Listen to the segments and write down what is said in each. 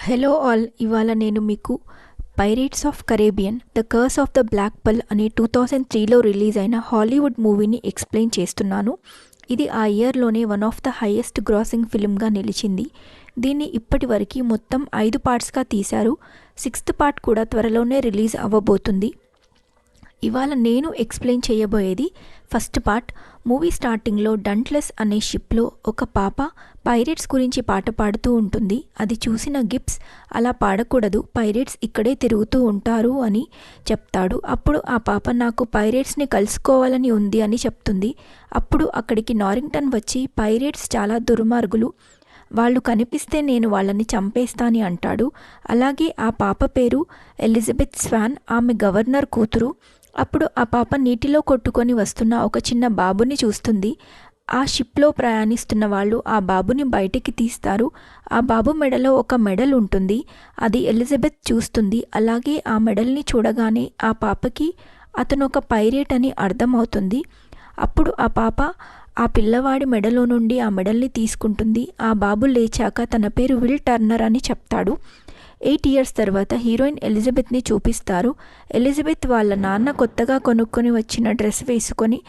Hello all, ఇవాళ నేను మీకు pirates of Caribbean the curse of the black pearl అనే 2003లో రిలీజ్ అయిన హాలీవుడ్ మూవీని ఎక్స్ప్లెయిన్ చేస్తున్నాను. ఇది ఆ ఇయర్లోనే one of the highest grossing ఫిల్మ్గా నిలిచింది. దీన్ని ఇప్పటివరకు మొత్తం 5 పార్ట్స్గా తీశారు. 6th పార్ట్ కూడా త్వరలోనే రిలీజ్ అవ్వబోతుంది. ఇవాళ నేను ఎక్స్ప్లెయిన్ చేయబోయేది ఫస్ట్ పార్ట్. మూవీ స్టార్టింగ్లో డంట్లెస్ అనే షిప్లో ఒక పాప పైరేట్స్ గురించి పాట పాడుతూ ఉంటుంది. అది చూసిన గిబ్స్ అలా పాడకూడదు, పైరేట్స్ ఇక్కడే తిరుగుతూ ఉంటారు అని చెప్తాడు. అప్పుడు ఆ పాప నాకు పైరేట్స్ని కలుసుకోవాలని ఉంది అని చెప్తుంది. అప్పుడు అక్కడికి నారింగ్టన్ వచ్చి పైరేట్స్ చాలా దుర్మార్గులు, వాళ్ళు కనిపిస్తే నేను వాళ్ళని చంపేస్తాని అంటాడు. అలాగే ఆ పాప పేరు ఎలిజబెత్ స్వాన్, ఆమె గవర్నర్ కూతురు. అప్పుడు ఆ పాప నీటిలో కొట్టుకొని వస్తున్న ఒక చిన్న బాబుని చూస్తుంది. ఆ షిప్లో ప్రయాణిస్తున్న వాళ్ళు ఆ బాబుని బయటికి తీస్తారు. ఆ బాబు మెడలో ఒక మెడల్ ఉంటుంది. అది ఎలిజబెత్ చూస్తుంది. అలాగే ఆ మెడల్ని చూడగానే ఆ పాపకి అతను ఒక పైరేట్ అని అర్థమవుతుంది. అప్పుడు ఆ పాప ఆ పిల్లవాడి మెడలో నుండి ఆ మెడల్ని తీసుకుంటుంది. ఆ బాబు లేచాక తన పేరు విల్ టర్నర్ అని చెప్తాడు. 8 years తర్వాత హీరోయిన్ ఎలిజబెత్ని చూపిస్తారు. ఎలిజబెత్ వాళ్ళ నాన్న కొత్తగా కొనుక్కొని వచ్చిన డ్రెస్ వేసుకొని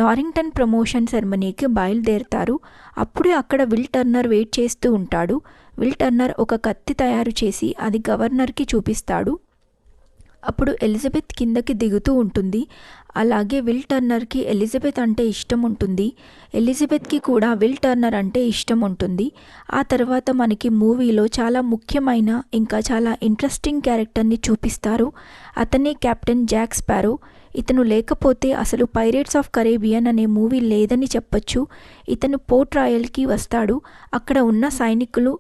నారింగ్టన్ ప్రమోషన్ సెరమనీకి బయలుదేరుతారు. అప్పుడే అక్కడ విల్ టర్నర్ వెయిట్ చేస్తూ ఉంటాడు. విల్ టర్నర్ ఒక కత్తి తయారు చేసి అది గవర్నర్కి చూపిస్తాడు. అప్పుడు ఎలిజబెత్ కిందకి దిగుతూ ఉంటుంది. అలాగే విల్ టర్నర్కి ఎలిజబెత్ అంటే ఇష్టం ఉంటుంది. ఎలిజబెత్కి కూడా విల్ టర్నర్ అంటే ఇష్టం ఉంటుంది. ఆ తర్వాత మనకి మూవీలో చాలా ముఖ్యమైన ఇంకా చాలా ఇంట్రెస్టింగ్ క్యారెక్టర్ని చూపిస్తారు. అతనే కెప్టెన్ జాక్ స్పారో. ఇతను లేకపోతే అసలు పైరేట్స్ ఆఫ్ కరేబియన్ అనే మూవీ లేదని చెప్పొచ్చు. ఇతను పోర్ట్ రాయల్కి వస్తాడు. అక్కడ ఉన్న సైనికులు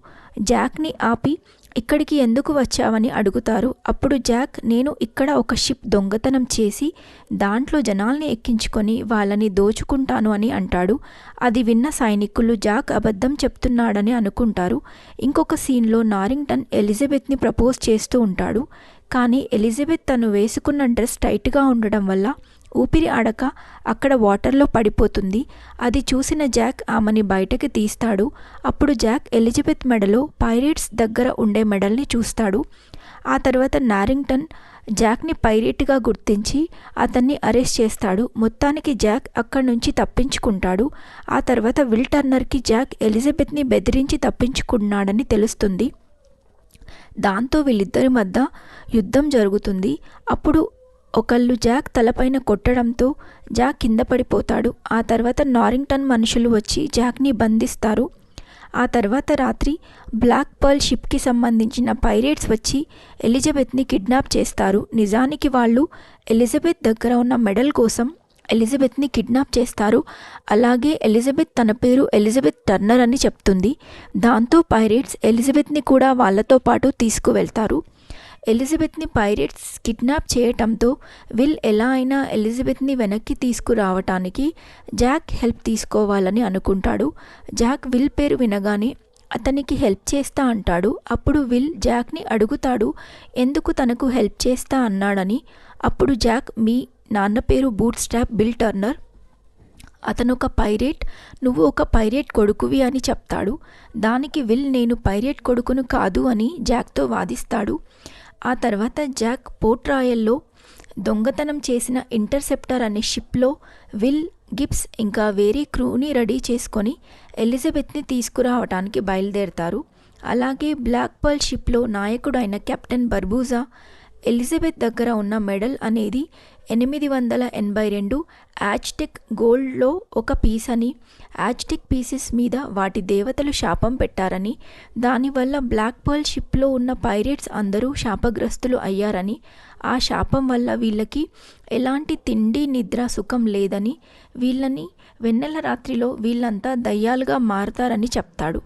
జాక్ని ఆపి ఇక్కడికి ఎందుకు వచ్చావని అడుగుతారు. అప్పుడు జాక్, నేను ఇక్కడ ఒక షిప్ దొంగతనం చేసి దాంట్లో జనాల్ని ఎక్కించుకొని వాళ్ళని దోచుకుంటాను అని అంటాడు. అది విన్న సైనికులు జాక్ అబద్ధం చెప్తున్నాడని అనుకుంటారు. ఇంకొక సీన్లో నారింగ్టన్ ఎలిజబెత్ని ప్రపోజ్ చేస్తూ ఉంటాడు. కానీ ఎలిజబెత్ తను వేసుకున్న డ్రెస్ టైట్గా ఉండడం వల్ల ఊపిరి ఆడక అక్కడ వాటర్లో పడిపోతుంది. అది చూసిన జాక్ ఆమెని బయటకి తీస్తాడు. అప్పుడు జాక్ ఎలిజబెత్ మెడలో పైరేట్స్ దగ్గర ఉండే మెడల్ని చూస్తాడు. ఆ తర్వాత నారింగ్టన్ జాక్ని పైరేట్గా గుర్తించి అతన్ని అరెస్ట్ చేస్తాడు. మొత్తానికి జాక్ అక్కడి నుంచి తప్పించుకుంటాడు. ఆ తర్వాత విల్ టర్నర్కి జాక్ ఎలిజబెత్ని బెదిరించి తప్పించుకున్నాడని తెలుస్తుంది. దాంతో వీళ్ళిద్దరి మధ్య యుద్ధం జరుగుతుంది. అప్పుడు ఒకళ్ళు జాక్ తలపైన కొట్టడంతో జాక్ కింద పడిపోతాడు. ఆ తర్వాత నారింగ్టన్ మనుషులు వచ్చి జాక్ని బంధిస్తారు. ఆ తర్వాత రాత్రి బ్లాక్ పర్ల్ షిప్కి సంబంధించిన పైరేట్స్ వచ్చి ఎలిజబెత్ని కిడ్నాప్ చేస్తారు. నిజానికి వాళ్ళు ఎలిజబెత్ దగ్గర ఉన్న మెడల్ కోసం ఎలిజబెత్ని కిడ్నాప్ చేస్తారు. అలాగే ఎలిజబెత్ తన పేరు ఎలిజబెత్ టర్నర్ అని చెప్తుంది. దాంతో పైరేట్స్ ఎలిజబెత్ని కూడా వాళ్ళతో పాటు తీసుకువెళ్తారు. ఎలిజబెత్ని పైరేట్స్ కిడ్నాప్ చేయటంతో విల్ ఎలా అయినా ఎలిజబెత్ని వెనక్కి తీసుకురావటానికి జాక్ హెల్ప్ తీసుకోవాలని అనుకుంటాడు. జాక్ విల్ పేరు వినగానే అతనికి హెల్ప్ చేస్తా అంటాడు. అప్పుడు విల్ జాక్ని అడుగుతాడు ఎందుకు తనకు హెల్ప్ చేస్తా అన్నాడని. అప్పుడు జాక్, మీ నాన్న పేరు బూట్ స్ట్రాప్ బిల్ టర్నర్, అతను ఒక పైరేట్, నువ్వు ఒక పైరేట్ కొడుకువి అని చెప్తాడు. దానికి విల్, నేను పైరేట్ కొడుకును కాదు అని జాక్తో వాదిస్తాడు. ఆ తర్వాత జాక్ పోర్ట్ రాయల్లో దొంగతనం చేసిన ఇంటర్సెప్టర్ అనే షిప్లో విల్, గిబ్స్ ఇంకా వేరే క్రూని రెడీ చేసుకొని ఎలిజబెత్ని తీసుకురావడానికి బయలుదేరతారు. అలాగే బ్లాక్ పర్ల్ షిప్లో నాయకుడైన కెప్టెన్ బర్బూజా ఎలిజబెత్ దగ్గర ఉన్న మెడల్ అనేది 882 యాజ్టెక్ గోల్డ్లో ఒక పీస్ అని, యాజ్టెక్ పీసెస్ మీద వాటి దేవతలు శాపం పెట్టారని, దానివల్ల బ్లాక్ పర్ల్ షిప్లో ఉన్న పైరేట్స్ అందరూ శాపగ్రస్తులు అయ్యారని, ఆ శాపం వల్ల వీళ్ళకి ఎలాంటి తిండి నిద్ర సుఖం లేదని, వీళ్ళని వెన్నెల రాత్రిలో వీళ్ళంతా దయ్యాలుగా మారతారని చెప్తాడు.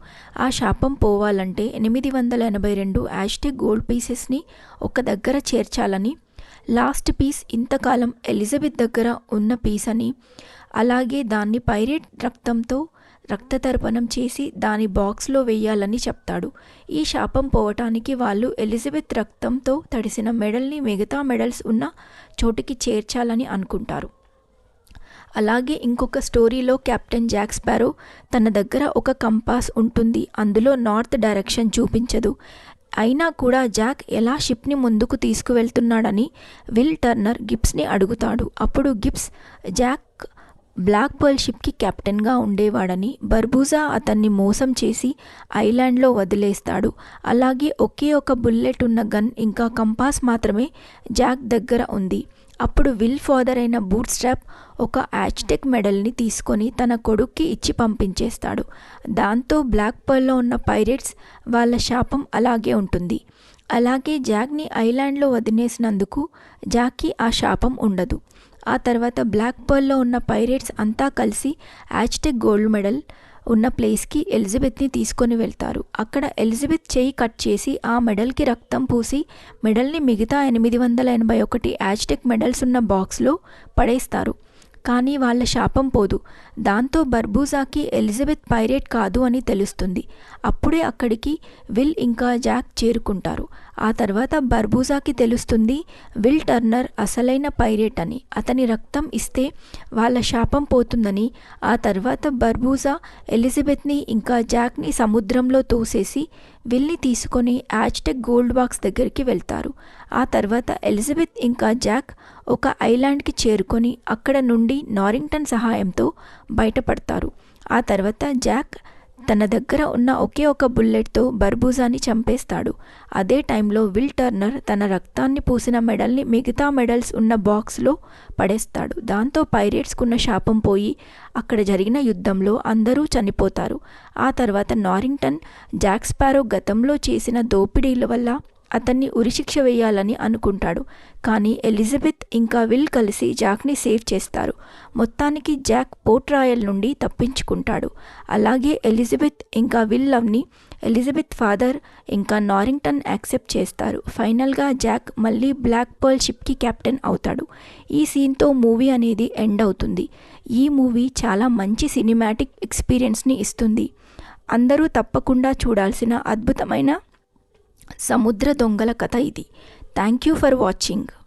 ఆ శాపం పోవాలంటే 882 యాజ్టెక్ గోల్డ్ పీసెస్ని ఒక దగ్గర చేర్చాలని, లాస్ట్ పీస్ ఇంతకాలం ఎలిజబెత్ దగ్గర ఉన్న పీస్ అని, అలాగే దాన్ని పైరేట్ రక్తంతో రక్తతర్పణం చేసి దాని బాక్స్లో వేయాలని చెప్తాడు. ఈ శాపం పోవటానికి వాళ్ళు ఎలిజబెత్ రక్తంతో తడిసిన మెడల్ని మిగతా మెడల్స్ ఉన్న చోటికి చేర్చాలని అనుకుంటారు. అలాగే ఇంకొక స్టోరీలో కెప్టెన్ జాక్ స్పారో తన దగ్గర ఒక కంపాస్ ఉంటుంది. అందులో నార్త్ డైరెక్షన్ చూపించదు. అయినా కూడా జాక్ ఎలా షిప్ని ముందుకు తీసుకువెళ్తున్నాడని విల్ టర్నర్ గిబ్స్ని అడుగుతాడు. అప్పుడు గిబ్స్ జాక్ బ్లాక్ పర్ల్ షిప్కి కెప్టెన్గా ఉండేవాడని, బర్బూజా అతన్ని మోసం చేసి ఐలాండ్లో వదిలేస్తాడు. అలాగే ఒకే ఒక బుల్లెట్ ఉన్న గన్ ఇంకా కంపాస్ మాత్రమే జాక్ దగ్గర ఉంది. అప్పుడు విల్ ఫాదర్ అయిన బూట్ స్ట్రాప్ ఒక యాజ్టెక్ మెడల్ని తీసుకొని తన కొడుక్కి ఇచ్చి పంపించేస్తాడు. దాంతో బ్లాక్ పర్ల్లో ఉన్న పైరేట్స్ వాళ్ళ శాపం అలాగే ఉంటుంది. అలాగే జాక్ని ఐలాండ్లో వదిలేసినందుకు జాక్కి ఆ శాపం ఉండదు. ఆ తర్వాత బ్లాక్ పర్ల్లో ఉన్న పైరేట్స్ అంతా కలిసి యాజ్టెక్ గోల్డ్ మెడల్ ఉన్న ప్లేస్కి ఎలిజబెత్ని తీసుకొని వెళ్తారు. అక్కడ ఎలిజబెత్ చేయి కట్ చేసి ఆ మెడల్కి రక్తం పూసి మెడల్ని మిగతా 881 యాజ్టెక్ మెడల్స్ ఉన్న బాక్స్లో పడేస్తారు. కానీ వాళ్ళ శాపం పోదు. దాంతో బర్బూజాకి ఎలిజబెత్ పైరేట్ కాదు అని తెలుస్తుంది. అప్పుడే అక్కడికి విల్ ఇంకా జాక్ చేరుకుంటారు. ఆ తర్వాత బర్బూజాకి తెలుస్తుంది విల్ టర్నర్ అసలైన పైరేట్ అని. అతని రక్తం ఇస్తే వాళ్ళ శాపం పోతుందని. ఆ తర్వాత బర్బూజా ఎలిజబెత్ని ఇంకా జాక్ని సముద్రంలో తోసేసి విల్ని తీసుకొని యాజ్టెక్ గోల్డ్ బాక్స్ దగ్గరికి వెళ్తారు. ఆ తర్వాత ఎలిజబెత్ ఇంకా జాక్ ఒక ఐలాండ్కి చేరుకొని అక్కడ నుండి నారింగ్టన్ సహాయంతో బయటపడతారు. ఆ తర్వాత జాక్ తన దగ్గర ఉన్న ఒకే ఒక బుల్లెట్తో బర్బూజాని చంపేస్తాడు. అదే టైంలో విల్ టర్నర్ తన రక్తాన్ని పూసిన మెడల్ని మిగతా మెడల్స్ ఉన్న బాక్స్లో పడేస్తాడు. దాంతో పైరేట్స్కున్న శాపం పోయి అక్కడ జరిగిన యుద్ధంలో అందరూ చనిపోతారు. ఆ తర్వాత నారింగ్టన్ జాక్ స్పారో గతంలో చేసిన దోపిడీల వల్ల అతన్ని ఉరిశిక్ష వేయాలని అనుకుంటాడు. కానీ ఎలిజబెత్ ఇంకా విల్ కలిసి జాక్ని సేవ్ చేస్తారు. మొత్తానికి జాక్ పోర్ట్ రాయల్ నుండి తప్పించుకుంటాడు. అలాగే ఎలిజబెత్ ఇంకా విల్ లవ్ని ఎలిజబెత్ ఫాదర్ ఇంకా నారింగ్టన్ యాక్సెప్ట్ చేస్తారు. ఫైనల్గా జాక్ మళ్ళీ బ్లాక్ పర్ల్ షిప్కి కెప్టెన్ అవుతాడు. ఈ సీన్తో మూవీ అనేది ఎండ్ అవుతుంది. ఈ మూవీ చాలా మంచి సినిమాటిక్ ఎక్స్పీరియన్స్ని ఇస్తుంది. అందరూ తప్పకుండా చూడాల్సిన అద్భుతమైన సముద్ర దొంగల కథ ఇది. Thank you for watching.